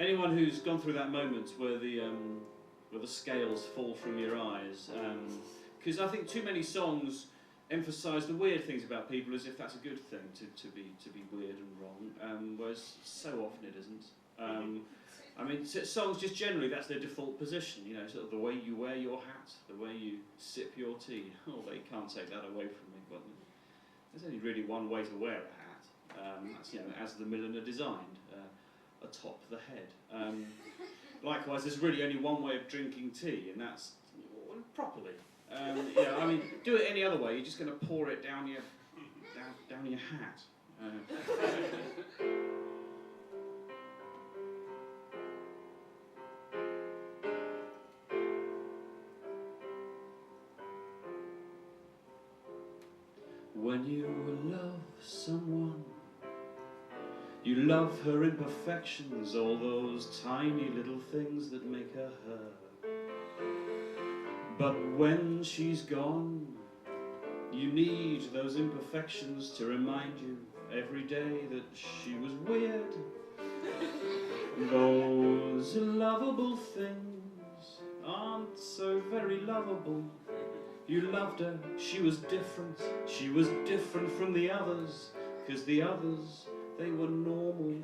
anyone who's gone through that moment where the scales fall from your eyes, because I think too many songs emphasise the weird things about people as if that's a good thing to be weird and wrong, whereas so often it isn't. I mean, songs just generally, that's their default position, you know, sort of the way you wear your hat, the way you sip your tea. Oh, they can't take that away from me. But there's only really one way to wear a hat. That's, you know, as the milliner designed, atop the head. Likewise, there's really only one way of drinking tea, and that's properly. Yeah, I mean, do it any other way, you're just going to pour it down your hat. When you love someone, you love her imperfections, all those tiny little things that make her her. But when she's gone, you need those imperfections to remind you every day that she was weird. Those lovable things aren't so very lovable. You loved her, she was different from the others, 'cause the others, they were normal.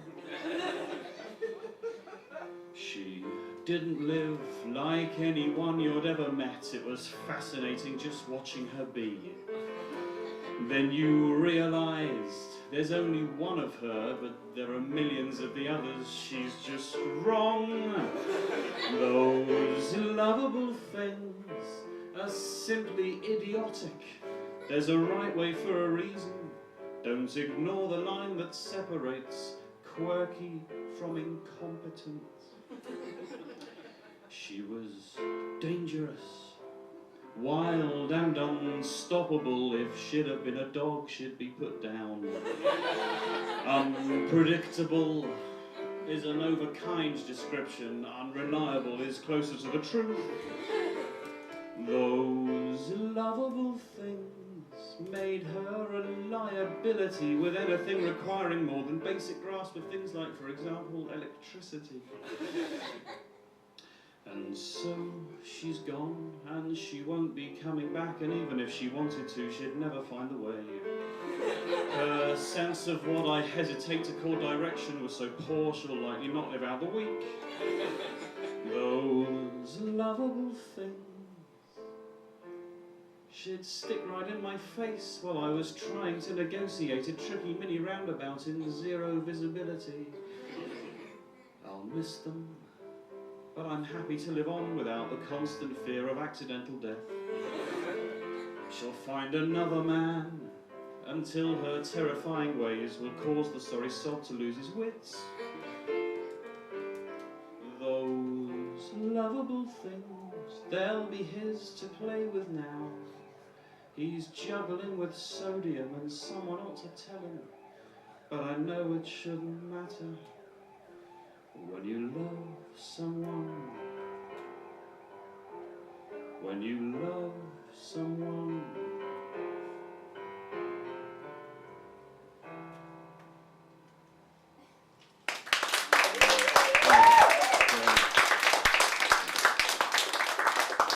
She didn't live like anyone you'd ever met. It was fascinating just watching her be. Then you realised there's only one of her, but there are millions of the others. She's just wrong. Those lovable things are simply idiotic. There's a right way for a reason. Don't ignore the line that separates quirky from incompetent. She was dangerous, wild and unstoppable. If she'd have been a dog, she'd be put down. Unpredictable is an overkind description. Unreliable is closer to the truth. Those lovable things made her a liability with anything requiring more than basic grasp of things like, for example, electricity. And so she's gone, and she won't be coming back, and even if she wanted to, she'd never find the way. Her sense of what I hesitate to call direction was so poor she'll likely not live out the week. Those lovable things, she'd stick right in my face while I was trying to negotiate a tricky mini roundabout in zero visibility. I'll miss them, but I'm happy to live on without the constant fear of accidental death. She'll find another man until her terrifying ways will cause the sorry sod to lose his wits. Those lovable things, they'll be his to play with now. He's juggling with sodium and someone ought to tell him, but I know it shouldn't matter. When you love someone, when you love someone,